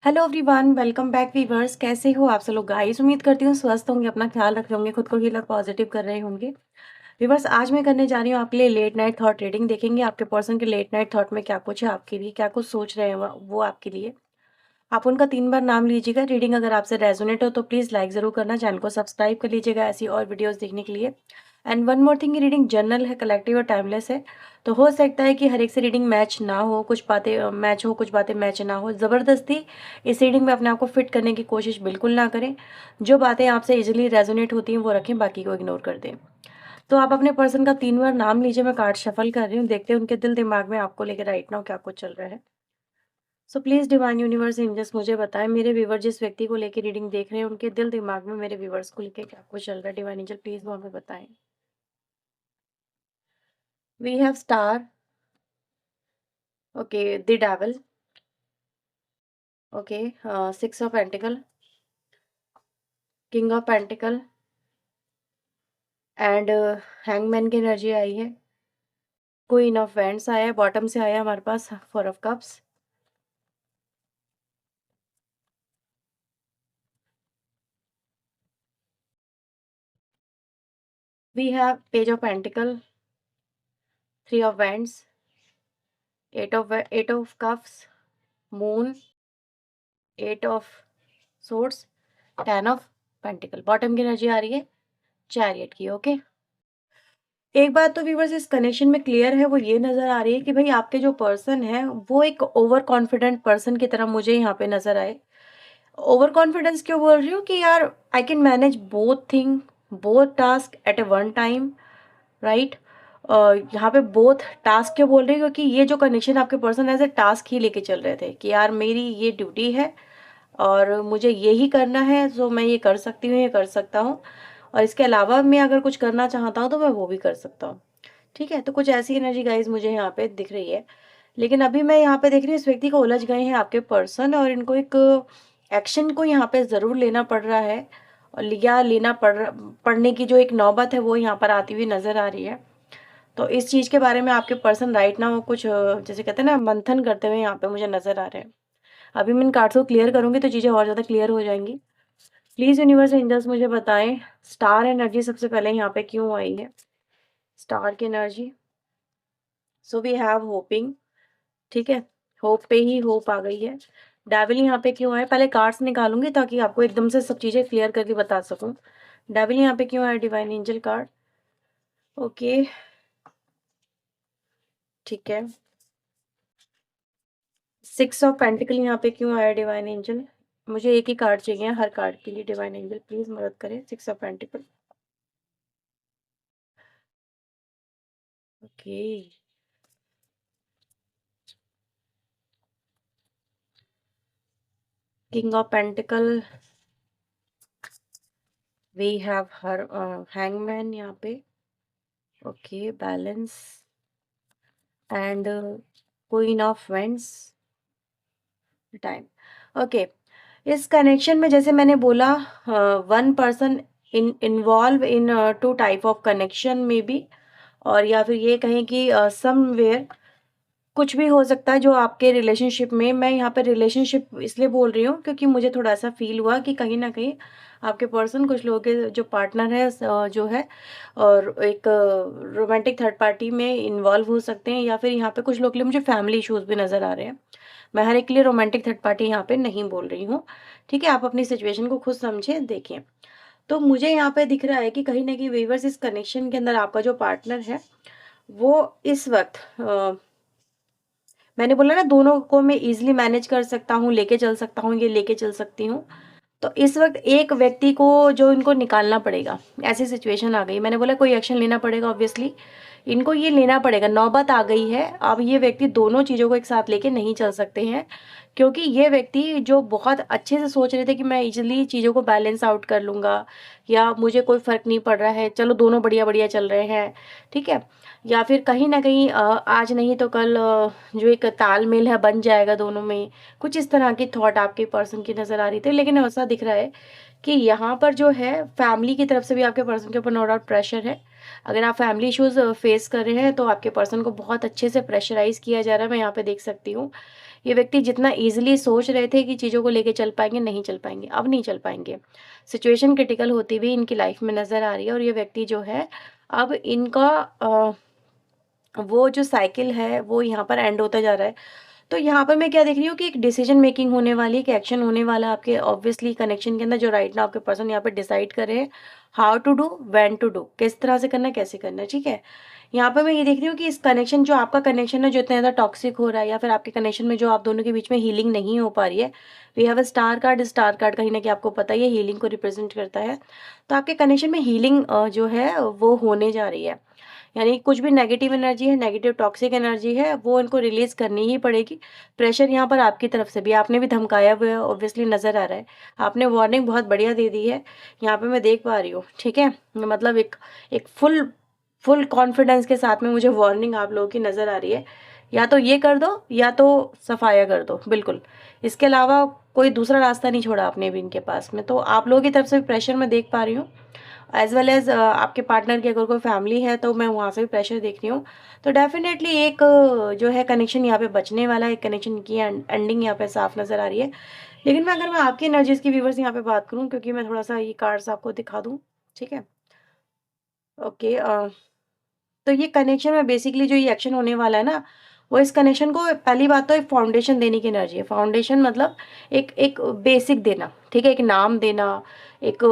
Hello everyone, welcome back viewers. कैसे हो आप सब लोग गाइस? उम्मीद करती हूँ स्वस्थ होंगे, अपना ख्याल रख रहे होंगे, खुद को हील और पॉजिटिव कर रहे होंगे। वीवर्स, आज मैं करने जा रही हूँ आपके लिए लेट नाइट थॉट रीडिंग। देखेंगे आपके पर्सन के लेट नाइट थॉट में क्या कुछ है, आपके लिए क्या कुछ सोच रहे हैं वो आपके लिए। आप उनका 3 बार नाम लीजिएगा। रीडिंग अगर आपसे रेजोनेट हो तो प्लीज़ लाइक ज़रूर करना, चैनल को सब्सक्राइब कर लीजिएगा ऐसी और वीडियोस देखने के लिए। एंड वन मोर थिंग, ये रीडिंग जनरल है, कलेक्टिव और टाइमलेस है। तो हो सकता है कि हर एक से रीडिंग मैच ना हो, कुछ बातें मैच हो, कुछ बातें मैच ना हो। ज़बरदस्ती इस रीडिंग में अपने आप को फिट करने की कोशिश बिल्कुल ना करें। जो बातें आपसे इजीली रेजोनेट होती हैं वो रखें, बाकी को इग्नोर कर दें। तो आप अपने पर्सन का 3 बार नाम लीजिए। मैं कार्ड शफल कर रही हूँ, देखते हैं उनके दिल दिमाग में आपको लेकर राइट नाउ क्या कुछ चल रहा है। So please divine universe angels मुझे बताएं, मेरे व्यूवर जिस व्यक्ति को लेकर रीडिंग देख रहे हैं उनके दिल दिमाग में मेरे व्यूवर्स को लेकर क्या कुछ चल रहा है। डिवाइन एंजल प्लीज़ वो हमें बताएं। We have star, okay, the devil, okay, 6 of pentacle, king of pentacle and hangman की एनर्जी आई है। क्वीन ऑफ वैंड्स आया है, बॉटम से आया हमारे पास 4 of cups, we have page of pentacle, 3 of wands, 8 of cups, moon, 8 of swords, 10 of pentacle. Bottom की एनर्जी आ रही है चैरियट की। ओके, एक बात तो व्यूअर्स इस कनेक्शन में क्लियर है, वो ये नज़र आ रही है कि भाई आपके जो पर्सन है वो एक ओवर कॉन्फिडेंट पर्सन की तरह मुझे यहाँ पे नज़र आए। ओवर कॉन्फिडेंस क्यों बोल रही हूँ कि यार I can manage both thing, both task at A one time, right. यहाँ पे बोथ टास्क क्यों बोल रही हूँ, क्योंकि ये जो कनेक्शन आपके पर्सन एज ए टास्क ही लेके चल रहे थे कि यार मेरी ये ड्यूटी है और मुझे यही करना है, तो मैं ये कर सकती हूँ, ये कर सकता हूँ, और इसके अलावा मैं अगर कुछ करना चाहता हूँ तो मैं वो भी कर सकता हूँ। ठीक है, तो कुछ ऐसी एनर्जी गाइज मुझे यहाँ पे दिख रही है। लेकिन अभी मैं यहाँ पे देख रही हूँ इस व्यक्ति को उलझ गए हैं आपके पर्सन, और इनको एक एक्शन को यहाँ पे ज़रूर लेना पड़ रहा है, और लिया लेना पड़ने की जो एक नौबत है वो यहाँ पर आती हुई नज़र आ रही है। तो इस चीज़ के बारे में आपके पर्सन राइट ना कुछ जैसे कहते हैं ना मंथन करते हुए यहाँ पे मुझे नज़र आ रहे हैं। अभी मैं इन कार्ड्स को क्लियर करूँगी तो चीज़ें और ज़्यादा क्लियर हो जाएंगी। प्लीज़ यूनिवर्स एंजल्स मुझे बताएं स्टार एनर्जी सबसे पहले यहाँ पे क्यों आई है। स्टार की energy, so we have hoping, ठीक है, होप पे ही होप आ गई है। डेविल यहाँ पे क्यों आए, पहले कार्ड्स निकालूंगी ताकि आपको एकदम से सब चीज़ें क्लियर करके बता सकूं। डेविल यहाँ पे क्यों आया, डिवाइन एंजल कार्ड, ओके, ठीक है। 6 ऑफ पेंटिकल यहाँ पे क्यों आया डिवाइन एंजल, मुझे एक ही कार्ड चाहिए हर कार्ड के लिए। डिवाइन एंजल प्लीज मदद करें। 6 of pentacle, okay, king of pentacle, we have her hangman यहाँ पे, okay, balance and queen of wands, time, okay. इस कनेक्शन में जैसे मैंने बोला, one person involve in two type of connection में भी, और या फिर ये कहें कि समवेयर कुछ भी हो सकता है जो आपके रिलेशनशिप में, मैं यहाँ पे रिलेशनशिप इसलिए बोल रही हूँ क्योंकि मुझे थोड़ा सा फील हुआ कि कहीं ना कहीं आपके पर्सन कुछ लोगों के जो पार्टनर है जो है, और एक रोमांटिक थर्ड पार्टी में इन्वॉल्व हो सकते हैं, या फिर यहाँ पे कुछ लोग के लिए मुझे फैमिली इश्यूज भी नज़र आ रहे हैं। मैं हर एक के लिए रोमांटिक थर्ड पार्टी यहाँ पे नहीं बोल रही हूँ, ठीक है। आप अपनी सिचुएशन को खुद समझें, देखें। तो मुझे यहाँ पे दिख रहा है कि कहीं ना कहीं वीवर्स इस कनेक्शन के अंदर आपका जो पार्टनर है वो इस वक्त मैंने बोला ना दोनों को मैं इजीली मैनेज कर सकता हूँ, लेके चल सकता हूँ, ये लेके चल सकती हूँ। तो इस वक्त एक व्यक्ति को जो इनको निकालना पड़ेगा, ऐसी सिचुएशन आ गई। मैंने बोला कोई एक्शन लेना पड़ेगा, ऑब्वियसली इनको ये लेना पड़ेगा, नौबत आ गई है। अब ये व्यक्ति दोनों चीज़ों को एक साथ लेके नहीं चल सकते हैं, क्योंकि ये व्यक्ति जो बहुत अच्छे से सोच रहे थे कि मैं इजीली चीज़ों को बैलेंस आउट कर लूँगा, या मुझे कोई फ़र्क नहीं पड़ रहा है, चलो दोनों बढ़िया बढ़िया चल रहे हैं, ठीक है, या फिर कहीं ना कहीं आज नहीं तो कल जो एक तालमेल है बन जाएगा दोनों में, कुछ इस तरह की थॉट आपके पर्सन की नज़र आ रही थी। लेकिन ऐसा दिख रहा है कि यहाँ पर जो है फैमिली की तरफ से भी आपके पर्सन के ऊपर नो डाउट प्रेशर है। अगर आप फैमिली इश्यूज फेस कर रहे हैं तो आपके पर्सन को बहुत अच्छे से प्रेशराइज किया जा रहा है, मैं यहाँ पे देख सकती हूँ। ये व्यक्ति जितना ईजिली सोच रहे थे कि चीज़ों को लेके चल पाएंगे, नहीं चल पाएंगे, अब नहीं चल पाएंगे। सिचुएशन क्रिटिकल होती हुई इनकी लाइफ में नज़र आ रही है और ये व्यक्ति जो है अब इनका वो जो साइकिल है वो यहाँ पर एंड होता जा रहा है। तो यहाँ पर मैं क्या देख रही हूँ कि एक डिसीजन मेकिंग होने वाली है, एक एक्शन होने वाला है आपके ऑब्वियसली कनेक्शन के अंदर, जो राइट नाउ आपके पर्सन यहाँ पे डिसाइड कर रहे हैं how to do, when to do, किस तरह से करना है, कैसे करना है। ठीक है, यहाँ पर मैं ये देख रही हूँ कि इस कनेक्शन, जो आपका कनेक्शन है जो इतना ज़्यादा टॉक्सिक हो रहा है, या फिर आपके कनेक्शन में जो आप दोनों के बीच में हीलिंग नहीं हो पा रही है, we have a star card. Star card कहीं ना कहीं आपको पता ही है हीलिंग को रिप्रेजेंट करता है। तो आपके कनेक्शन में हीलिंग जो है वो होने जा रही है, यानी कुछ भी नेगेटिव एनर्जी है, नेगेटिव टॉक्सिक एनर्जी है, वो इनको रिलीज करनी ही पड़ेगी। प्रेशर यहाँ पर आपकी तरफ से भी, आपने भी धमकाया हुआ है, ऑब्वियसली नज़र आ रहा है। आपने वार्निंग बहुत बढ़िया दे दी है, यहाँ पे मैं देख पा रही हूँ। ठीक है, मतलब एक एक फुल फुल कॉन्फिडेंस के साथ में मुझे वार्निंग आप लोगों की नज़र आ रही है। या तो ये कर दो या तो सफाया कर दो, बिल्कुल। इसके अलावा कोई दूसरा रास्ता नहीं छोड़ा आपने भी इनके पास में। तो आप लोगों की तरफ से भी प्रेशर मैं देख पा रही हूँ, एज वेल एज आपके पार्टनर की अगर कोई फैमिली है तो मैं वहाँ से भी प्रेशर देख रही हूँ। तो डेफिनेटली एक जो है कनेक्शन यहाँ पे बचने वाला है, एक कनेक्शन की एंडिंग यहाँ पे साफ नज़र आ रही है। लेकिन मैं अगर मैं आपकी एनर्जीज की व्यूवर्स यहाँ पे बात करूँ, क्योंकि मैं थोड़ा सा ये कार्ड्स आपको दिखा दूँ। ठीक है, ओके। तो ये कनेक्शन में बेसिकली जो ये एक्शन होने वाला है ना, वो इस कनेक्शन को, पहली बात तो एक फाउंडेशन देने की एनर्जी है। फाउंडेशन मतलब एक एक बेसिक देना, ठीक है, एक नाम देना, एक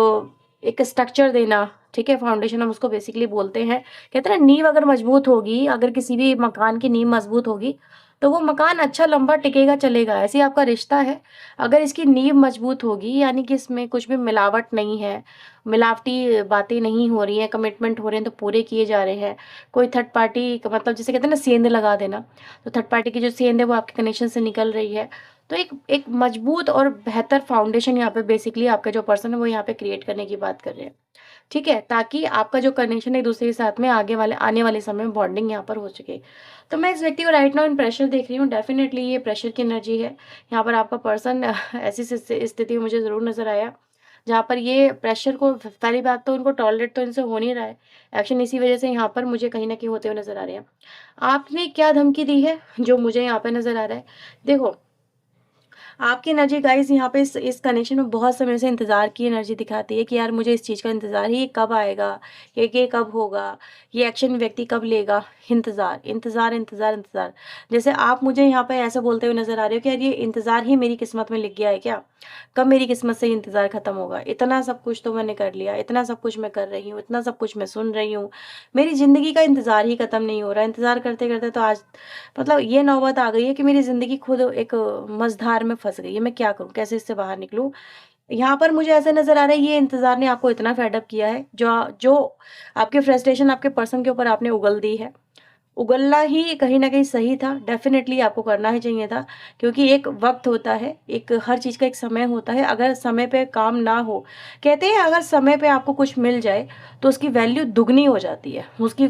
एक स्ट्रक्चर देना। ठीक है, फाउंडेशन हम उसको बेसिकली बोलते हैं। कहते हैं ना, नींव अगर मजबूत होगी, अगर किसी भी मकान की नींव मजबूत होगी तो वो मकान अच्छा लंबा टिकेगा, चलेगा। ऐसे ही आपका रिश्ता है, अगर इसकी नींव मजबूत होगी, यानी कि इसमें कुछ भी मिलावट नहीं है, मिलावटी बातें नहीं हो रही हैं, कमिटमेंट हो रहे हैं तो पूरे किए जा रहे हैं। कोई थर्ड पार्टी का मतलब जिसे कहते हैं ना सेंध लगा देना, तो थर्ड पार्टी की जो सेंध है वो आपके कनेक्शन से निकल रही है। तो एक एक मजबूत और बेहतर फाउंडेशन यहाँ पे बेसिकली आपका जो पर्सन है वो यहाँ पे क्रिएट करने की बात कर रहे हैं। ठीक है, ताकि आपका जो कनेक्शन है एक दूसरे के साथ में आगे वाले आने वाले समय में बॉन्डिंग यहाँ पर हो सके। तो मैं इस व्यक्ति को राइट नाउ इन प्रेशर देख रही हूँ। डेफिनेटली ये प्रेशर की एनर्जी है। यहाँ पर आपका पर्सन ऐसी स्थिति में मुझे ज़रूर नजर आया जहाँ पर ये प्रेशर को, पहली बात तो उनको टॉलरेट तो इनसे हो नहीं रहा है, एक्शन इसी वजह से यहाँ पर मुझे कहीं ना कहीं होते हुए नजर आ रहे हैं। आपने क्या धमकी दी है जो मुझे यहाँ पे नजर आ रहा है? देखो, आपकी एनर्जी गाइस यहाँ पे इस कनेक्शन में बहुत समय से इंतज़ार की एनर्जी दिखाती है कि यार मुझे इस चीज़ का इंतज़ार ही, कब आएगा, ये कब होगा, ये एक्शन व्यक्ति कब लेगा। इंतज़ार इंतज़ार इंतज़ार इंतज़ार। जैसे आप मुझे यहाँ पे ऐसे बोलते हुए नज़र आ रहे हो कि यार ये इंतज़ार ही मेरी किस्मत में लिख गया है क्या? कब मेरी किस्मत से ये इंतज़ार ख़त्म होगा? इतना सब कुछ तो मैंने कर लिया, इतना सब कुछ मैं कर रही हूँ, इतना सब कुछ मैं सुन रही हूँ, मेरी ज़िंदगी का इंतज़ार ही ख़त्म नहीं हो रहा। इंतज़ार करते करते तो आज मतलब ये नौबत आ गई है कि मेरी ज़िंदगी खुद एक मझधार में फँस गई है। मैं क्या करूँ? कैसे इससे बाहर निकलूँ? यहाँ पर मुझे ऐसा नज़र आ रहा है ये इंतज़ार ने आपको इतना फेड अप किया है, जो जो आपके फ्रस्ट्रेशन आपके पर्सन के ऊपर आपने उगल दी है। उगलना ही कहीं न कहीं सही था, डेफ़िनेटली आपको करना ही चाहिए था, क्योंकि एक वक़्त होता है, एक हर चीज़ का एक समय होता है। अगर समय पे काम ना हो, कहते हैं अगर समय पे आपको कुछ मिल जाए, तो उसकी वैल्यू दुगनी हो जाती है, उसकी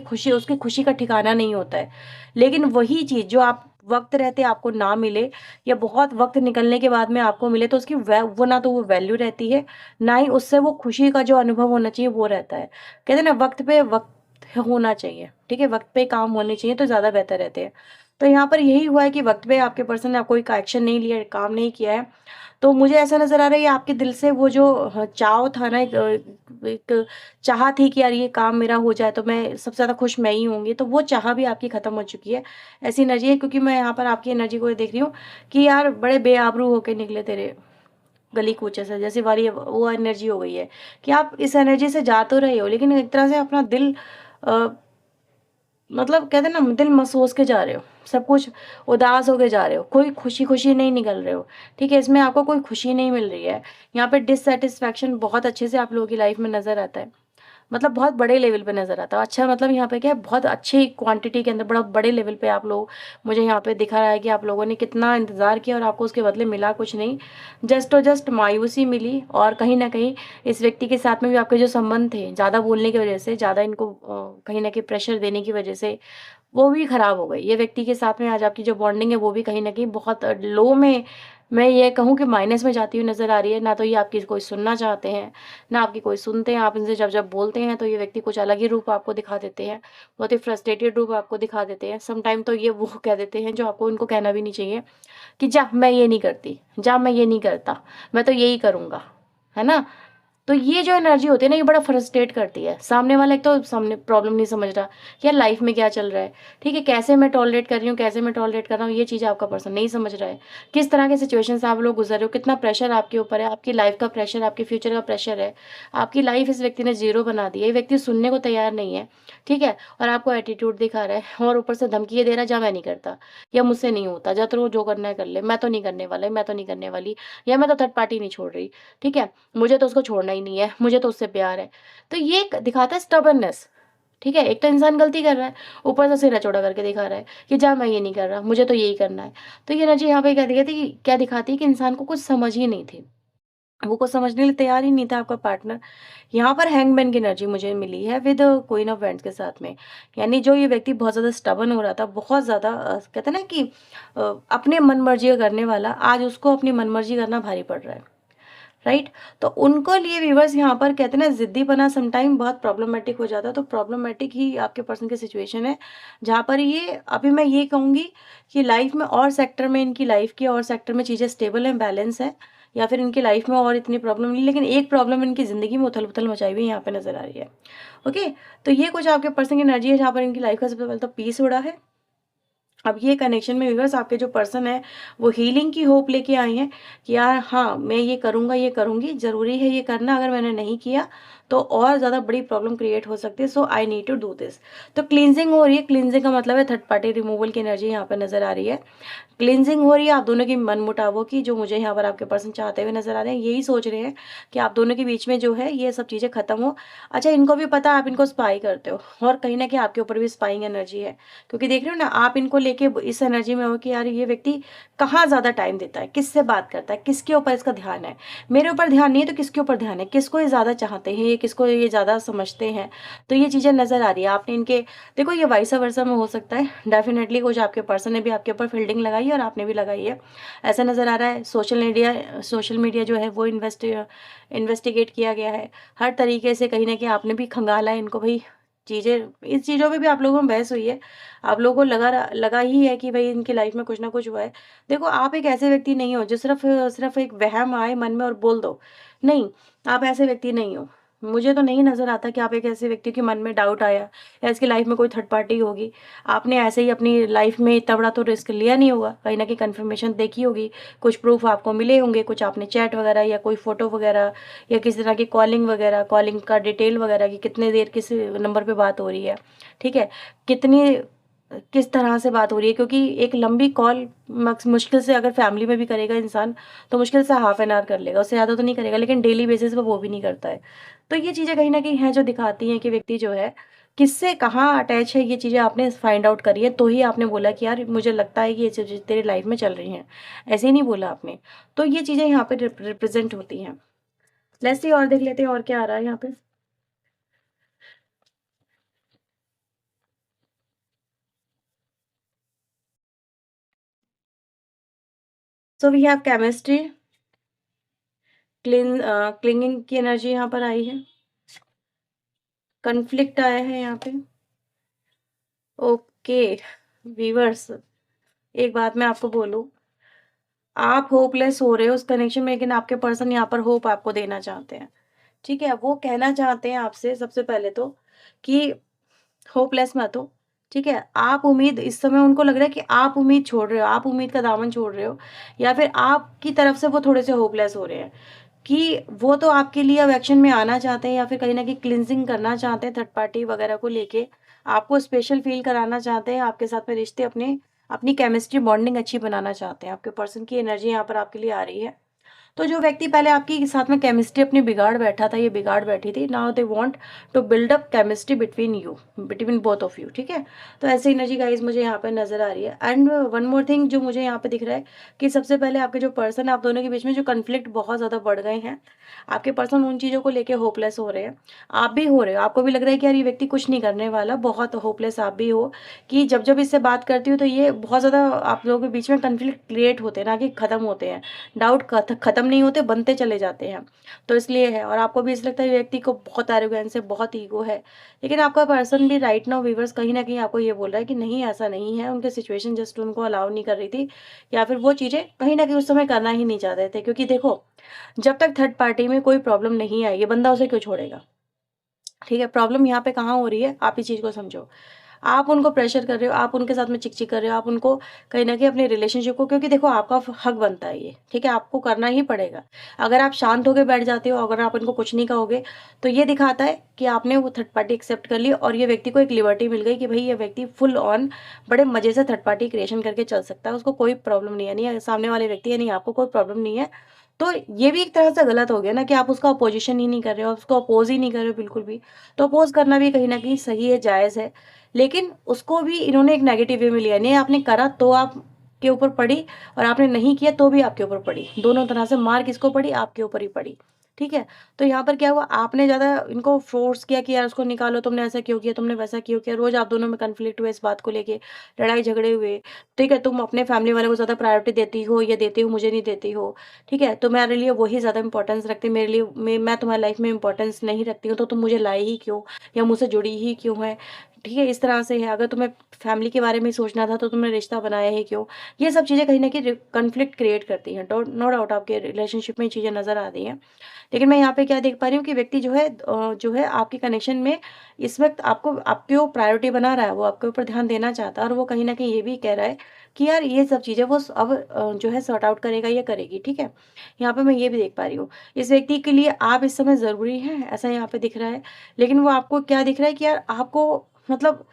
खुशी का ठिकाना नहीं होता है। लेकिन वही चीज़ जो आप वक़्त रहते आपको ना मिले, या बहुत वक़्त निकलने के बाद में आपको मिले, तो उसकी वो ना तो वो वैल्यू रहती है, ना ही उससे वो खुशी का जो अनुभव होना चाहिए वो रहता है। कहते हैं ना, वक़्त पे वक़्त होना चाहिए, ठीक है? वक़्त पे काम होने चाहिए तो ज़्यादा बेहतर रहते हैं। तो यहाँ पर यही हुआ है कि वक़्त पे आपके पर्सन ने कोई का एक्शन नहीं लिया है, काम नहीं किया है। तो मुझे ऐसा नज़र आ रहा है ये आपके दिल से वो जो चाव था ना, एक चाह थी कि यार ये काम मेरा हो जाए तो मैं सबसे ज़्यादा खुश मैं ही होंगी, तो वो चाह भी आपकी ख़त्म हो चुकी है। ऐसी एनर्जी है, क्योंकि मैं यहाँ पर आपकी एनर्जी को देख रही हूँ कि यार बड़े बेआबरू होके निकले तेरे गली कूचे से, जैसी वाली वो एनर्जी हो गई है कि आप इस एनर्जी से जा तो रहे हो, लेकिन एक तरह से अपना दिल अ, मतलब कहते हैं ना, दिल मसोस के जा रहे हो, सब कुछ उदास होके जा रहे हो, कोई खुशी-खुशी नहीं निकल रहे हो, ठीक है? इसमें आपको कोई खुशी नहीं मिल रही है। यहाँ पे डिससैटिस्फैक्शन बहुत अच्छे से आप लोगों की लाइफ में नज़र आता है। मतलब बहुत बड़े लेवल पे नज़र आता है। अच्छा, मतलब यहाँ पे क्या है, बहुत अच्छी क्वांटिटी के अंदर बड़ा बड़े लेवल पे आप लोग, मुझे यहाँ पे दिखा रहा है कि आप लोगों ने कितना इंतज़ार किया और आपको उसके बदले मिला कुछ नहीं। जस्ट और जस्ट मायूसी मिली, और कहीं न कहीं इस व्यक्ति के साथ में भी आपके जो संबंध थे, ज़्यादा बोलने की वज़ह से, ज़्यादा इनको कहीं न कहीं प्रेशर देने की वज़ह से, वो भी खराब हो गई। ये व्यक्ति के साथ में आज आपकी जो बॉन्डिंग है वो भी कहीं न कहीं बहुत लो में, मैं ये कहूँ कि माइनस में जाती हुई नज़र आ रही है। ना तो ये आपकी कोई सुनना चाहते हैं, ना आपकी कोई सुनते हैं। आप इनसे जब-जब बोलते हैं तो ये व्यक्ति कुछ अलग ही रूप आपको दिखा देते हैं, बहुत ही फ्रस्ट्रेटेड रूप आपको दिखा देते हैं। सम टाइम तो ये वो कह देते हैं जो आपको इनको कहना भी नहीं चाहिए कि जा मैं ये नहीं करती, जा मैं ये नहीं करता, मैं तो यही करूँगा, है ना? तो ये जो एनर्जी होती है ना, ये बड़ा फ्रस्ट्रेट करती है। सामने वाला एक तो सामने प्रॉब्लम नहीं समझ रहा कि यार लाइफ में क्या चल रहा है, ठीक है? कैसे मैं टॉलरेट कर रही हूँ, कैसे मैं टॉलरेट कर रहा हूँ, ये चीज़ आपका पर्सन नहीं समझ रहा है। किस तरह के सिचुएशन से आप लोग गुज़र रहे हो, कितना प्रेशर आपके ऊपर है, आपकी लाइफ का प्रेशर, आपके फ्यूचर का प्रेशर है। आपकी लाइफ इस व्यक्ति ने ज़ीरो बना दी है, ये व्यक्ति सुनने को तैयार नहीं है, ठीक है? और आपको एटीट्यूड दिखा रहा है और ऊपर से धमकी ये दे रहा है, जा मैं नहीं करता, या मुझसे नहीं होता, जा तू जो करना है कर ले, मैं तो नहीं करने वाला, मैं तो नहीं करने वाली, या मैं तो थर्ड पार्टी नहीं छोड़ रही, ठीक है? मुझे तो उसको छोड़ना ही नहीं है, मुझे तो उससे प्यार है। तो ये एक दिखाता है स्टबर्ननेस, ठीक है? एक तो इंसान गलती कर रहा है, ऊपर से सिर चौड़ा करके दिखा रहा है कि जा मैं ये नहीं कर रहा, मुझे तो यही करना है। तो ये एनर्जी यहाँ पे क्या दिखाती है कि इंसान को कुछ समझ ही नहीं थी। वो कुछ समझने के लिए तैयार ही नहीं था आपका पार्टनर। यहाँ पर हैंगमैन की एनर्जी मुझे मिली है विद क्वीन ऑफ वैंड्स के साथ में। यानी जो ये व्यक्ति बहुत ज़्यादा स्टबर्न हो रहा था, बहुत ज़्यादा कहते हैं ना कि अपने मन-मर्जी करने वाला, आज उसको अपनी मन-मर्जी करना भारी पड़ रहा है। राइट? तो उनको लिए व्यूअर्स यहाँ पर कहते हैं ना, ज़िद्दीपना सम टाइम बहुत प्रॉब्लमैटिक हो जाता है। तो प्रॉब्लमैटिक ही आपके पर्सन की सिचुएशन है, जहाँ पर ये अभी मैं ये कहूँगी कि लाइफ में और सेक्टर में, इनकी लाइफ के और सेक्टर में चीज़ें स्टेबल हैं, बैलेंस है, या फिर इनकी लाइफ में और इतनी प्रॉब्लम नहीं, लेकिन एक प्रॉब्लम इनकी ज़िंदगी में उथल-पुथल मचाई हुई यहाँ पे नज़र आ रही है। ओके? तो ये कुछ आपके पर्सन की एनर्जी है, जहाँ पर इनकी लाइफ का सबसे पहले तो पीस उड़ा है। अब ये कनेक्शन में व्यूअर्स आपके जो पर्सन है, वो हीलिंग की होप लेके आए हैं कि यार हाँ, मैं ये करूँगा, ये करूँगी, ज़रूरी है ये करना, अगर मैंने नहीं किया तो और ज़्यादा बड़ी प्रॉब्लम क्रिएट हो सकती है, so I need to do this. तो क्लींजिंग हो रही है, क्लींजिंग का मतलब है थर्ड पार्टी रिमूवल की एनर्जी यहाँ पे नज़र आ रही है। क्लींजिंग हो रही है आप दोनों की मनमुटावों की, जो मुझे यहाँ पर आपके पर्सन चाहते हुए नज़र आ रहे हैं। यही सोच रहे हैं कि आप दोनों के बीच में जो है ये सब चीज़ें खत्म हो। अच्छा, इनको भी पता है आप इनको स्पाई करते हो, और कहीं न कहीं आपके ऊपर भी स्पाइंग एनर्जी है। क्योंकि देख रहे हो ना, आप इनको लेके इस एनर्जी में हो कि यार ये व्यक्ति कहाँ ज़्यादा टाइम देता है, किससे बात करता है, किसके ऊपर इसका ध्यान है। मेरे ऊपर ध्यान नहीं है तो किसके ऊपर ध्यान है, किसको ये ज़्यादा चाहते हैं, ये किसको ये ज़्यादा समझते हैं। तो ये चीज़ें नज़र आ रही है। आपने इनके देखो, ये वाइस वर्सा में हो सकता है। डेफ़िनेटली कुछ आपके पर्सन ने भी आपके ऊपर फील्डिंग लगाई है और आपने भी लगाई है। ऐसा नज़र आ रहा है। सोशल मीडिया जो है वो इन्वेस्टिगेट किया गया है। हर तरीके से कहीं न कहीं आपने भी खंगाला है इनको भई। चीज़ें इस चीज़ों पे भी आप लोगों में बहस हुई है। आप लोगों को लगा ही है कि भई इनकी लाइफ़ में कुछ ना कुछ हुआ है। देखो, आप एक ऐसे व्यक्ति नहीं हो जो सिर्फ़ एक वहम आए मन में और बोल दो। नहीं, आप ऐसे व्यक्ति नहीं हो। मुझे तो नहीं नज़र आता कि आप एक ऐसे व्यक्ति के मन में डाउट आया या इसकी लाइफ़ में कोई थर्ड पार्टी होगी। आपने ऐसे ही अपनी लाइफ़ में इतना बड़ा तो रिस्क लिया नहीं होगा। कहीं न कहीं कन्फर्मेशन देखी होगी, कुछ प्रूफ़ आपको मिले होंगे, कुछ आपने चैट वगैरह या कोई फ़ोटो वगैरह या किसी तरह की कॉलिंग वगैरह, कॉलिंग का डिटेल वगैरह कि कितने देर किस नंबर पे बात हो रही है, ठीक है? कितनी किस तरह से बात हो रही है, क्योंकि एक लंबी कॉल मुश्किल से अगर फैमिली में भी करेगा इंसान, तो मुश्किल से हाफ एन आवर कर लेगा, उससे ज़्यादा तो नहीं करेगा, लेकिन डेली बेसिस पे वो भी नहीं करता है। तो ये चीज़ें कहीं न कहीं हैं जो दिखाती हैं कि व्यक्ति जो है किससे कहाँ अटैच है। ये चीज़ें आपने फाइंड आउट करी है, तो ही आपने बोला कि यार मुझे लगता है कि ये चीज़ें तेरी लाइफ में चल रही हैं। ऐसे ही नहीं बोला आपने। तो ये चीज़ें यहाँ पे रिप्रेज़ेंट होती हैं। लेट्स सी और देख लेते हैं और क्या आ रहा है यहाँ पे। So we have chemistry, clinging की एनर्जी यहाँ पर आई है। कॉन्फ्लिक्ट आया है यहाँ पे। ओके व्यूअर्स, एक बात मैं आपको बोलूँ, आप होपलेस हो रहे हो उस कनेक्शन में, लेकिन आपके पर्सन यहाँ पर होप आपको देना चाहते हैं, ठीक है? वो कहना चाहते हैं आपसे सबसे पहले तो कि होपलेस मत हो, ठीक है? आप उम्मीद, इस समय उनको लग रहा है कि आप उम्मीद छोड़ रहे हो, आप उम्मीद का दामन छोड़ रहे हो, या फिर आपकी तरफ से वो थोड़े से होपलेस हो रहे हैं कि वो तो आपके लिए अब एक्शन में आना चाहते हैं, या फिर कहीं न कहीं क्लींजिंग करना चाहते हैं थर्ड पार्टी वगैरह को लेके। आपको स्पेशल फ़ील कराना चाहते हैं, आपके साथ में रिश्ते अपनी केमिस्ट्री बॉन्डिंग अच्छी बनाना चाहते हैं। आपके पर्सन की एनर्जी यहाँ पर आपके लिए आ रही है। तो जो व्यक्ति पहले आपकी साथ में केमिस्ट्री अपनी बिगाड़ बैठा था, ये बिगाड़ बैठी थी, now they want to build up chemistry between both of you, ठीक है। तो ऐसी एनर्जी गाइस मुझे यहाँ पे नजर आ रही है। एंड वन मोर थिंग जो मुझे यहाँ पे दिख रहा है कि सबसे पहले आपके जो पर्सन है, आप दोनों के बीच में जो कन्फ्लिक्ट बहुत ज्यादा बढ़ गए हैं, आपके पर्सन उन चीजों को लेके होपलेस हो रहे हैं, आप भी हो रहे हो, आपको भी लग रहा है कि यार ये व्यक्ति कुछ नहीं करने वाला, बहुत होपलेस आप भी हो, कि जब जब इससे बात करती हूँ तो ये बहुत ज़्यादा आप लोगों के बीच में कन्फ्लिक्ट क्रिएट होते हैं, ना कि ख़त्म होते हैं। डाउट ख़त्म नहीं होते, बनते चले जाते हैं। तो इसलिए है, और आपको भी इसलिए लगता है व्यक्ति को बहुत एरोगेंस है, बहुत ईगो है। लेकिन आपका पर्सन भी राइट नाउ वीवर्स कहीं ना कहीं आपको ये बोल रहा है कि नहीं, ऐसा नहीं है, उनके सिचुएशन जस्ट उनको अलाउ नहीं कर रही थी, या फिर वो चीज़ें कहीं ना कहीं उस समय करना ही नहीं चाहते थे। क्योंकि देखो, जब तक थर्ड पार्टी में कोई प्रॉब्लम नहीं आई, ये बंदा उसे क्यों छोड़ेगा? ठीक है, प्रॉब्लम यहाँ पे कहाँ हो रही है, आप इस चीज़ को समझो। आप उनको प्रेशर कर रहे हो, आप उनके साथ में चिक-चिक कर रहे हो, आप उनको कहीं न कहीं अपने रिलेशनशिप को, क्योंकि देखो आपका हक बनता है ये, ठीक है? आपको करना ही पड़ेगा। अगर आप शांत होके बैठ जाते हो, अगर आप इनको कुछ नहीं कहोगे, तो ये दिखाता है कि आपने वो थर्ड पार्टी एक्सेप्ट कर ली और ये व्यक्ति को एक लिबर्टी मिल गई कि भई ये व्यक्ति फुल ऑन बड़े मज़े से थर्ड पार्टी क्रिएशन करके चल सकता है, उसको कोई प्रॉब्लम नहीं है, यानी सामने वाले व्यक्ति यानी आपको कोई प्रॉब्लम नहीं है। तो ये भी एक तरह से गलत हो गया ना कि आप उसका अपोज़िशन ही नहीं कर रहे हो, उसको अपोज़ ही नहीं कर रहे हो बिल्कुल भी। तो अपोज़ करना भी कहीं न कहीं सही है, जायज़ है। लेकिन उसको भी इन्होंने एक नेगेटिव वे में लिया, नहीं आपने करा तो आपके ऊपर पड़ी, और आपने नहीं किया तो भी आपके ऊपर पड़ी। दोनों तरह से मार किसको पड़ी? आपके ऊपर ही पड़ी। ठीक है? तो यहाँ पर क्या हुआ, आपने ज़्यादा इनको फ़ोर्स किया कि यार उसको निकालो, तुमने ऐसा क्यों किया, तुमने वैसा क्यों किया? रोज़ आप दोनों में कॉन्फ्लिक्ट हुए इस बात को लेके, लड़ाई झगड़े हुए। ठीक है? तुम अपने फैमिली वालों को ज़्यादा प्रायोरिटी देती हो या देती हो, मुझे नहीं देती हो। ठीक है? तुम्हारे लिए वही ज़्यादा इम्पोर्टेंस रखते हैं, मेरे लिए मैं तुम्हारी लाइफ़ में इम्पोर्टेंस नहीं रखती हूँ, तो तुम मुझे लाए ही क्यों? या मुझसे जुड़ी ही क्यों है? ठीक है? इस तरह से है, अगर तुम्हें फैमिली के बारे में सोचना था तो तुमने रिश्ता बनाया ही क्यों? ये सब चीज़ें कहीं न कहीं कॉन्फ्लिक्ट क्रिएट करती हैं। नो डाउट आपके रिलेशनशिप में ये चीज़ें नज़र आ रही हैं। लेकिन मैं यहाँ पे क्या देख पा रही हूँ कि व्यक्ति जो है आपके कनेक्शन में इस वक़्त आपको आपकी वो प्रायोरिटी बना रहा है, वो आपके ऊपर ध्यान देना चाहता है, और वो कहीं न कहीं ये भी कह रहा है कि यार ये सब चीज़ें वो अब जो है सॉर्ट आउट करेगा या करेगी, ठीक है? यहाँ पे मैं ये भी देख पा रही हूँ। इस व्यक्ति के लिए आप इस समय ज़रूरी हैं, ऐसा यहाँ पे दिख रहा है। लेकिन वो आपको क्या दिख रहा है कि यार आपको मतलब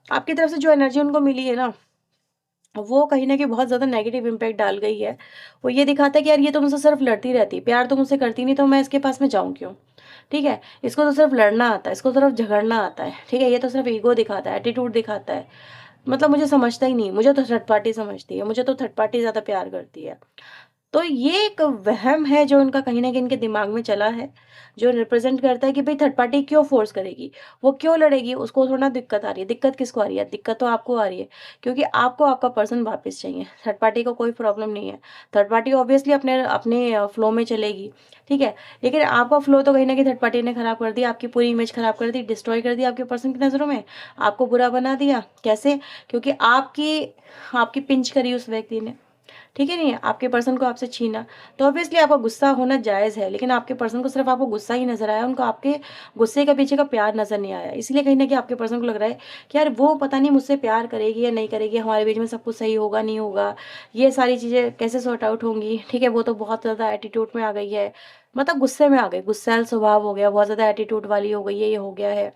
आपकी तरफ से जो एनर्जी उनको मिली है ना, वो कहीं न कहीं बहुत ज़्यादा नेगेटिव इम्पैक्ट डाल गई है। वो ये दिखाता है कि यार ये तो मुझसे सिर्फ़ लड़ती रहती है, प्यार तो मुझसे करती नहीं, तो मैं इसके पास में जाऊँ क्यों? ठीक है? इसको तो सिर्फ़ लड़ना आता है, इसको सिर्फ़ झगड़ना आता है, ठीक है? ये तो सिर्फ़ ईगो दिखाता है, एटीट्यूड दिखाता है। मतलब मुझे समझता ही नहीं, मुझे तो थर्ड पार्टी समझती है, मुझे तो थर्ड पार्टी ज़्यादा प्यार करती है। तो ये एक वहम है जो उनका कहीं न कहीं इनके दिमाग में चला है, जो रिप्रेज़ेंट करता है कि भई थर्ड पार्टी क्यों फ़ोर्स करेगी? वो क्यों लड़ेगी? उसको थोड़ा ना दिक्कत आ रही है। दिक्कत किसको आ रही है? दिक्कत तो आपको आ रही है, क्योंकि आपको आपका पर्सन वापस चाहिए। थर्ड पार्टी को कोई प्रॉब्लम नहीं है। थर्ड पार्टी ऑब्वियसली अपने अपने फ्लो में चलेगी, ठीक है? लेकिन आपका फ्लो तो कहीं न कहीं थर्ड पार्टी ने खराब कर दिया, आपकी पूरी इमेज खराब कर दी, डिस्ट्रॉय कर दिया आपके पर्सन की नज़रों में, आपको बुरा बना दिया। कैसे? क्योंकि आपकी आपकी पिंच करी उस व्यक्ति ने। ठीक है नहीं? आपके पर्सन को आपसे छीना, तो ऑब्वियसली आपका गुस्सा होना जायज़ है, लेकिन आपके पर्सन को सिर्फ़ आपको गुस्सा ही नज़र आया, उनको आपके गुस्से के पीछे का प्यार नज़र नहीं आया। इसलिए कहीं न कहीं आपके पर्सन को लग रहा है कि यार वो पता नहीं मुझसे प्यार करेगी या नहीं करेगी, हमारे बीच में सब कुछ सही होगा, नहीं होगा, ये सारी चीज़ें कैसे सॉर्ट आउट होंगी, ठीक है? वो तो बहुत ज़्यादा एटीट्यूड में आ गई है, मतलब गुस्से में आ गई, गुस्सैल स्वभाव हो गया, बहुत ज़्यादा एटीट्यूड वाली हो गई है, ये हो गया है।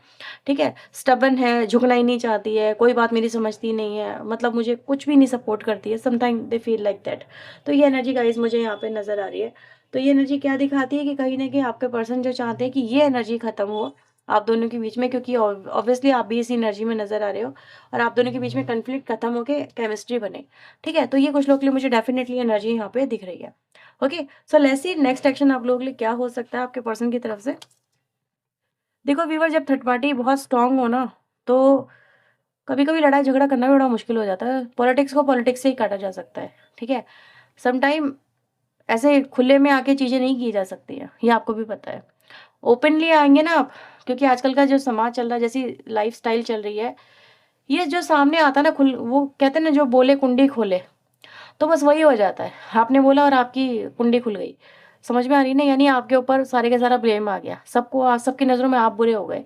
ठीक है? स्टबर्न है, झुकना ही नहीं चाहती है, कोई बात मेरी समझती नहीं है, मतलब मुझे कुछ भी नहीं सपोर्ट करती है, sometime they feel like that. तो ये एनर्जी गाइज़ मुझे यहाँ पे नज़र आ रही है। तो ये एनर्जी क्या दिखाती है कि कहीं न कहीं आपके पर्सन जो चाहते हैं कि ये एनर्जी खत्म हो आप दोनों के बीच में, क्योंकि ऑब्वियसली आप भी इसी एनर्जी में नज़र आ रहे हो, और आप दोनों के बीच में कॉन्फ्लिक्ट खत्म होके केमिस्ट्री बने। ठीक है? तो ये कुछ लोगों के लिए मुझे डेफिनिटली एनर्जी यहाँ पे दिख रही है। Okay, so let's see next action आप लोगों के लिए क्या हो सकता है आपके पर्सन की तरफ से। देखो व्यूअर, जब थर्ड पार्टी बहुत स्ट्रांग हो ना, तो कभी-कभी लड़ाई झगड़ा करना भी बड़ा मुश्किल हो जाता है। पॉलिटिक्स को पॉलिटिक्स से ही काटा जा सकता है, ठीक है? समटाइम ऐसे खुले में आके चीज़ें नहीं की जा सकती हैं, ये आपको भी पता है। ओपनली आएँगे ना आप, क्योंकि आजकल का जो समाज चल रहा है, जैसी लाइफ़स्टाइल चल रही है, ये जो सामने आता है ना, खुल वो कहते हैं ना, जो बोले कुंडी खोले, तो बस वही हो जाता है। आपने बोला और आपकी कुंडी खुल गई। समझ में आ रही है ना? यानी आपके ऊपर सारे का सारा ब्लेम आ गया। सबकी नज़रों में आप बुरे हो गए।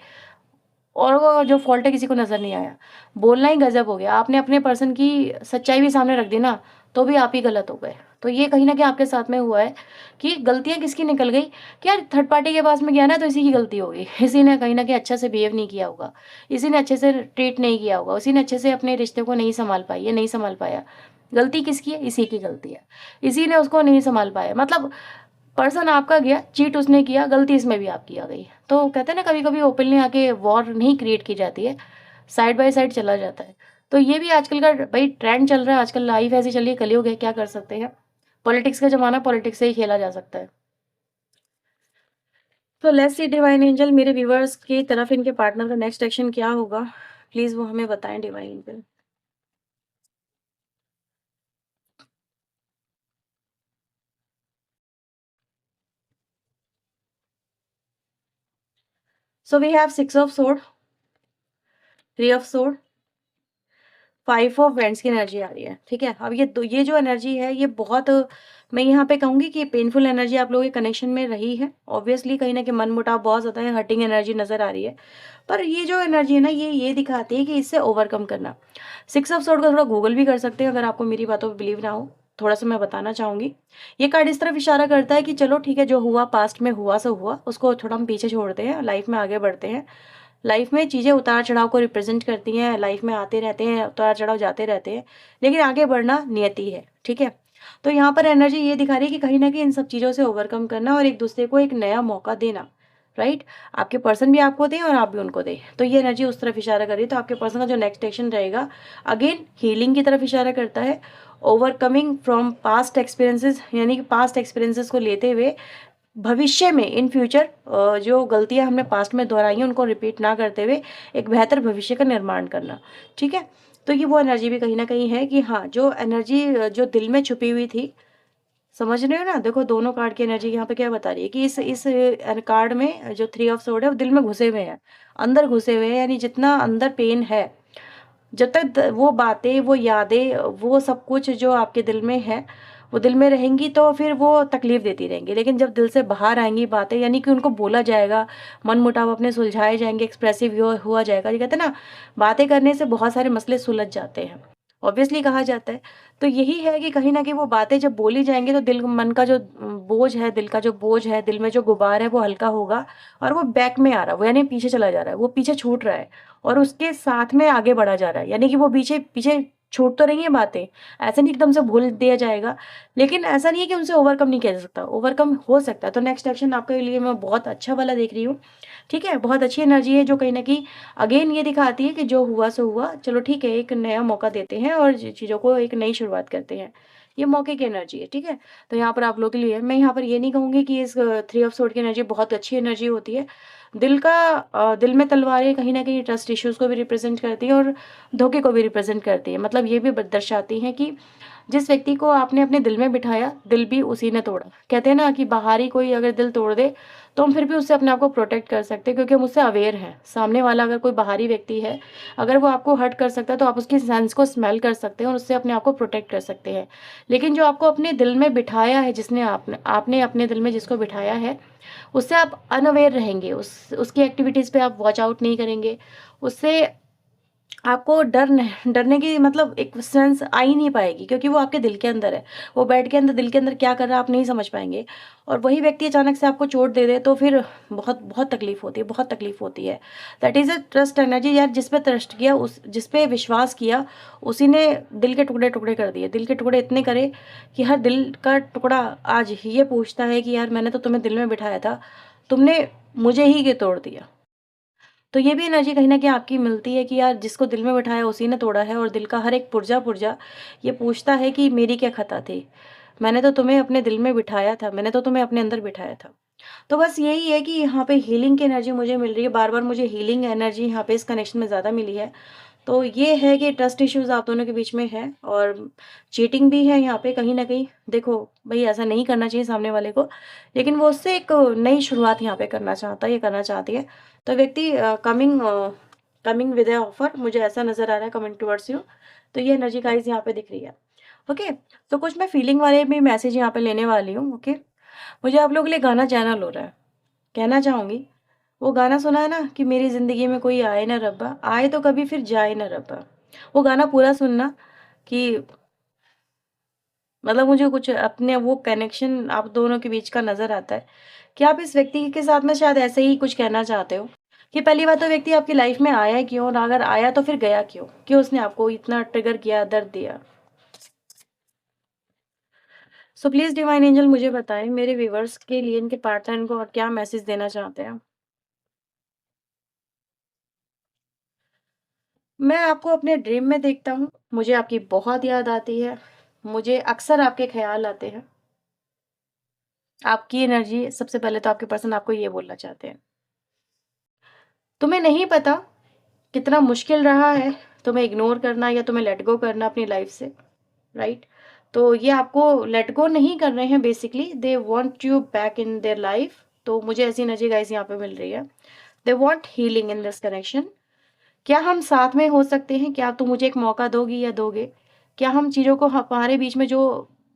और वो जो फ़ॉल्ट है किसी को नज़र नहीं आया। बोलना ही गज़ब हो गया। आपने अपने पर्सन की सच्चाई भी सामने रख दी ना, तो भी आप ही गलत हो गए। तो ये कहीं न कहीं आपके साथ में हुआ है कि गलतियाँ किसकी निकल गई कि यार थर्ड पार्टी के पास में गया ना, तो इसी की गलती होगी। इसी ने कहीं न कहीं अच्छे से बिहेव नहीं किया होगा। इसी ने अच्छे से ट्रीट नहीं किया होगा। उसी ने अच्छे से अपने रिश्ते को नहीं सँभाल पाई या नहीं सँभाल पाया। गलती किसकी है? इसी की गलती है, इसी ने उसको नहीं संभाल पाया। मतलब पर्सन आपका गया, चीट उसने किया, गलती इसमें भी आपकी आ गई। तो कहते हैं ना, कभी कभी ओपनली आके वॉर नहीं क्रिएट की जाती है, साइड बाय साइड चला जाता है। तो ये भी आजकल का भाई ट्रेंड चल रहा है, आजकल लाइफ ऐसी चल रही है, कलयुग है, क्या कर सकते हैं। पॉलिटिक्स का जमाना, पॉलिटिक्स से ही खेला जा सकता है। तो लेट्स सी डिवाइन एंजल, मेरे व्यूवर्स की तरफ इनके पार्टनर का नेक्स्ट एक्शन क्या होगा, प्लीज वो हमें बताएं divine angel. So we have 6 of sword, 3 of sword, 5 of wands की एनर्जी आ रही है। ठीक है, अब ये जो एनर्जी है, ये बहुत, मैं यहाँ पे कहूंगी कि पेनफुल एनर्जी आप लोगों के कनेक्शन में रही है। ऑब्वियसली कहीं ना कहीं मन मुटाव बहुत ज्यादा है, हर्टिंग एनर्जी नजर आ रही है। पर ये जो एनर्जी है ना, ये दिखाती है कि इससे ओवरकम करना। 6 ऑफ सोर्ड का थोड़ा गूगल भी कर सकते हैं अगर आपको मेरी बातों पर बिलीव ना हो, थोड़ा सा मैं बताना चाहूंगी। ये कार्ड इस तरफ इशारा करता है कि चलो ठीक है, जो हुआ पास्ट में हुआ सो हुआ, उसको थोड़ा हम पीछे छोड़ते हैं, लाइफ में आगे बढ़ते हैं। लाइफ में चीज़ें उतार चढ़ाव को रिप्रेजेंट करती हैं, लाइफ में आते रहते हैं, उतार चढ़ाव जाते रहते हैं, लेकिन आगे बढ़ना नियति है। ठीक है, तो यहाँ पर एनर्जी ये दिखा रही है कि कहीं ना कहीं इन सब चीज़ों से ओवरकम करना और एक दूसरे को एक नया मौका देना। राइट, आपके पर्सन भी आपको दें और आप भी उनको दें, तो ये एनर्जी उस तरफ इशारा कर रही है। तो आपके पर्सन का जो नेक्स्ट एक्शन रहेगा, अगेन हीलिंग की तरफ इशारा करता है, ओवरकमिंग फ्रॉम पास्ट एक्सपीरियंसेस, यानी कि पास्ट एक्सपीरियंसेस को लेते हुए भविष्य में, इन फ्यूचर, जो गलतियां हमने पास्ट में दोहराई हैं उनको रिपीट ना करते हुए एक बेहतर भविष्य का निर्माण करना। ठीक है, तो ये वो एनर्जी भी कहीं ना कहीं है कि हाँ, जो एनर्जी जो दिल में छुपी हुई थी, समझ रहे हो ना। देखो दोनों कार्ड की एनर्जी यहाँ पे क्या बता रही है कि इस कार्ड में जो 3 ऑफ सोर्ड है, वो दिल में घुसे हुए हैं, अंदर घुसे हुए हैं, यानी जितना अंदर पेन है, जब तक वो बातें, वो यादें, वो सब कुछ जो आपके दिल में है, वो दिल में रहेंगी तो फिर वो तकलीफ देती रहेंगी। लेकिन जब दिल से बाहर आएंगी बातें, यानी कि उनको बोला जाएगा, मन मुटाव अपने सुलझाए जाएंगे, एक्सप्रेसिव हुआ जाएगा। ये कहते हैं ना, बातें करने से बहुत सारे मसले सुलझ जाते हैं, ऑब्वियसली कहा जाता है। तो यही है कि कहीं ना कहीं वो बातें जब बोली जाएंगी तो दिल मन का जो बोझ है, दिल का जो बोझ है, दिल में जो गुबार है, वो हल्का होगा और वो बैक में आ रहा है, वो यानी पीछे चला जा रहा है, वो पीछे छूट रहा है और उसके साथ में आगे बढ़ा जा रहा है। यानी कि वो पीछे पीछे छूट तो रही है बातें, ऐसे नहीं एकदम से भूल दिया जाएगा, लेकिन ऐसा नहीं है कि उनसे ओवरकम नहीं किया जा सकता, ओवरकम हो सकता है। तो नेक्स्ट एक्शन आपके लिए मैं बहुत अच्छा वाला देख रही हूँ। ठीक है, बहुत अच्छी एनर्जी है जो कहीं ना कहीं अगेन ये दिखाती है कि जो हुआ सो हुआ, चलो ठीक है, एक नया मौका देते हैं और चीज़ों को एक नई शुरुआत करते हैं। ये मौके की एनर्जी है। ठीक है, तो यहाँ पर आप लोगों के लिए मैं यहाँ पर ये नहीं कहूँगी कि इस 3 ऑफ सोर्ड की एनर्जी बहुत अच्छी एनर्जी होती है। दिल में तलवारें कहीं ना कहीं ट्रस्ट इश्यूज को भी रिप्रेजेंट करती है और धोखे को भी रिप्रेजेंट करती है। मतलब ये भी दर्शाती है कि जिस व्यक्ति को आपने अपने दिल में बिठाया, दिल भी उसी ने तोड़ा। कहते हैं ना कि बाहरी कोई अगर दिल तोड़ दे तो हम फिर भी उससे अपने आप को प्रोटेक्ट कर सकते हैं, क्योंकि हम उससे अवेयर हैं। सामने वाला अगर कोई बाहरी व्यक्ति है, अगर वो आपको हर्ट कर सकता है तो आप उसकी सेंस को स्मेल कर सकते हैं और उससे अपने आप को प्रोटेक्ट कर सकते हैं। लेकिन जो आपको अपने दिल में बिठाया है, जिसने आपने आपने अपने दिल में जिसको बिठाया है, उससे आप अनअवेयर रहेंगे, उसकी एक्टिविटीज़ पे आप वॉच आउट नहीं करेंगे, उससे आपको डरने की मतलब एक सेंस आ ही नहीं पाएगी, क्योंकि वो आपके दिल के अंदर है। वो बेड के अंदर, दिल के अंदर क्या कर रहा है आप नहीं समझ पाएंगे। और वही व्यक्ति अचानक से आपको चोट दे दे तो फिर बहुत बहुत तकलीफ होती है, बहुत तकलीफ होती है। That is a trust energy यार। जिस पे ट्रस्ट किया, उस जिस पे विश्वास किया, उसी ने दिल के टुकड़े टुकड़े कर दिए। दिल के टुकड़े इतने करे कि हर दिल का टुकड़ा आज ये पूछता है कि यार मैंने तो तुम्हें दिल में बिठाया था, तुमने मुझे ही क्यों तोड़ दिया। तो ये भी एनर्जी कहीं न कहीं आपकी मिलती है कि यार जिसको दिल में बिठाया उसी ने तोड़ा है, और दिल का हर एक पुर्जा-पुर्जा ये पूछता है कि मेरी क्या खता थी? मैंने तो तुम्हें अपने दिल में बिठाया था, मैंने तो तुम्हें अपने अंदर बिठाया था। तो बस यही है कि यहाँ पे हीलिंग की एनर्जी मुझे मिल रही है, बार-बार मुझे हीलिंग एनर्जी यहाँ पे इस कनेक्शन में ज़्यादा मिली है। तो ये है कि ट्रस्ट इश्यूज़ आप दोनों के बीच में है और चीटिंग भी है यहाँ पे कहीं न कहीं। देखो भई, ऐसा नहीं करना चाहिए सामने वाले को, लेकिन वो उससे एक नई शुरुआत यहाँ पे करना चाहता है, ये करना चाहती है। तो व्यक्ति कमिंग विद अ ऑफर, मुझे ऐसा नज़र आ रहा है, कमिंग टुवर्ड्स यू। तो ये एनर्जी गाइज़ यहाँ पे दिख रही है। ओके, तो कुछ मैं फीलिंग वाले भी मैसेज यहाँ पे लेने वाली हूँ। ओके, मुझे आप लोगों के लिए गाना चैनल हो रहा है, कहना चाहूँगी, वो गाना सुना है ना कि मेरी ज़िंदगी में कोई आए ना रब्बा, आए तो कभी फिर जाए ना रब्बा। वो गाना पूरा सुनना कि मतलब मुझे कुछ अपने वो कनेक्शन आप दोनों के बीच का नज़र आता है कि आप इस व्यक्ति के साथ में शायद ऐसे ही कुछ कहना चाहते हो कि पहली बात तो व्यक्ति आपकी लाइफ में आया क्यों, और अगर आया तो फिर गया क्यों? क्यों उसने आपको इतना ट्रिगर किया, दर्द दिया? सो प्लीज़ डिवाइन एंजल मुझे बताएं मेरे व्यूअर्स के लिए, इनके पार्टनर को और क्या मैसेज देना चाहते हैं। मैं आपको अपने ड्रीम में देखता हूँ, मुझे आपकी बहुत याद आती है, मुझे अक्सर आपके ख़्याल आते हैं। आपकी एनर्जी सबसे पहले तो आपके पर्सन आपको ये बोलना चाहते हैं। तुम्हें नहीं पता कितना मुश्किल रहा है तुम्हें इग्नोर करना या तुम्हें लेट गो करना अपनी लाइफ़ से, राइट? तो ये आपको लेट गो नहीं कर रहे हैं basically, they want you back in their life. तो मुझे ऐसी एनर्जी गाइस यहाँ पे मिल रही है। They want healing in this connection. क्या हम साथ में हो सकते हैं? क्या तुम मुझे एक मौका दोगी या दोगे? क्या हम चीज़ों को हमारे बीच में जो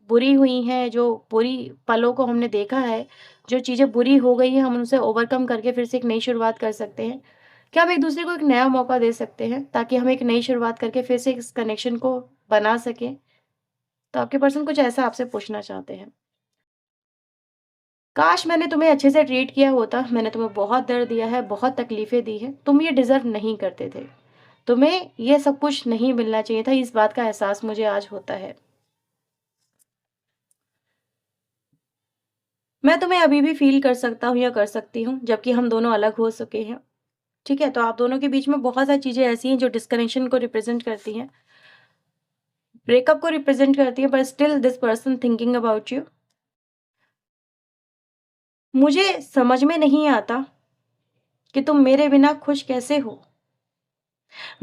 बुरी हुई हैं, जो बुरी पलों को हमने देखा है, जो चीज़ें बुरी हो गई हैं, हम उनसे ओवरकम करके फिर से एक नई शुरुआत कर सकते हैं? क्या हम एक-दूसरे को एक नया मौका दे सकते हैं, ताकि हम एक नई शुरुआत करके फिर से इस कनेक्शन को बना सकें? तो आपके पर्सन कुछ ऐसा आपसे पूछना चाहते हैं। काश मैंने तुम्हें अच्छे से ट्रीट किया होता, मैंने तुम्हें बहुत दर्द दिया है, बहुत तकलीफ़ें दी हैं, तुम ये डिज़र्व नहीं करते थे। तुम्हें ये सब कुछ नहीं मिलना चाहिए था, इस बात का एहसास मुझे आज होता है। मैं तुम्हें अभी भी फ़ील कर सकता हूँ या कर सकती हूँ, जबकि हम दोनों अलग हो चुके हैं, ठीक है? तो आप दोनों के बीच में बहुत सारी चीज़ें ऐसी हैं जो डिस्कनेक्शन को रिप्रेज़ेंट करती हैं, ब्रेकअप को रिप्रेज़ेंट करती हैं, but still this person thinking about you. मुझे समझ में नहीं आता कि तुम मेरे बिना खुश कैसे हो?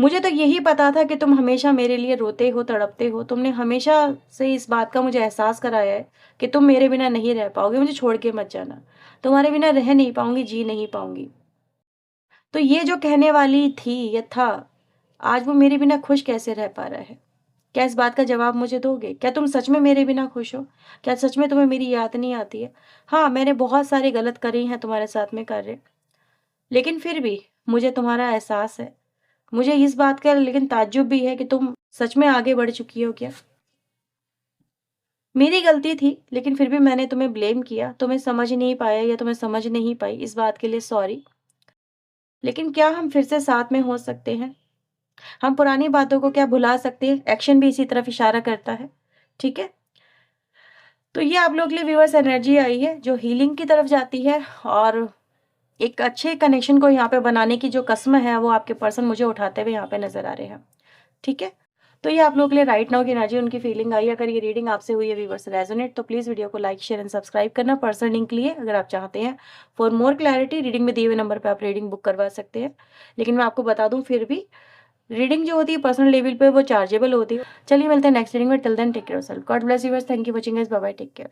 मुझे तो यही पता था कि तुम हमेशा मेरे लिए रोते हो, तड़पते हो। तुमने हमेशा से इस बात का मुझे एहसास कराया है कि तुम मेरे बिना नहीं रह पाओगे, मुझे छोड़ के मत जाना। तुम्हारे बिना रह नहीं पाऊँगी, जी नहीं पाऊँगी। तो ये जो कहने वाली थी या था, आज वो मेरे बिना खुश कैसे रह पा रहा है? क्या इस बात का जवाब मुझे दोगे? क्या तुम सच में मेरे बिना खुश हो? क्या सच में तुम्हें मेरी याद नहीं आती है? हाँ, मैंने बहुत सारी गलत करी हैं तुम्हारे साथ में कार्य, लेकिन फिर भी मुझे तुम्हारा एहसास है। मुझे इस बात का लेकिन ताज्जुब भी है कि तुम सच में आगे बढ़ चुकी हो क्या? मेरी गलती थी, लेकिन फिर भी मैंने तुम्हें ब्लेम किया, तुम्हें समझ नहीं पाया या तुम्हें समझ नहीं पाई, इस बात के लिए सॉरी। लेकिन क्या हम फिर से साथ में हो सकते हैं? हम पुरानी बातों को क्या भुला सकते हैं? एक्शन भी इसी तरफ इशारा करता है, ठीक है? तो ये आप लोग के लिए व्यूअर्स एनर्जी आई है, जो हीलिंग की तरफ जाती है और एक अच्छे कनेक्शन को यहाँ पे बनाने की जो कसम है, वो आपके पर्सन मुझे उठाते हुए यहाँ पे नज़र आ रहे हैं, ठीक है? तो ये आप लोगों के लिए राइट नाउ की एनर्जी, उनकी फीलिंग आई। अगर ये रीडिंग आपसे हुई है व्यूअर्स रेजोनेट, तो प्लीज़ वीडियो को लाइक, शेयर एंड सब्सक्राइब करना पर्सनल लिंक लिए अगर आप चाहते हैं। फॉर मोर क्लैरिटी रीडिंग में दिए हुए नंबर पे आप रीडिंग बुक करवा सकते हैं। लेकिन मैं आपको बता दूँ फिर भी रीडिंग जो होती है पर्सनल लेवल पे वो चार्जेबल होती है। चलिए मिलते हैं नेक्स्ट रीडिंग में, till then take care of yourself. God bless you guys, thank you for watching guys, bye bye, take care.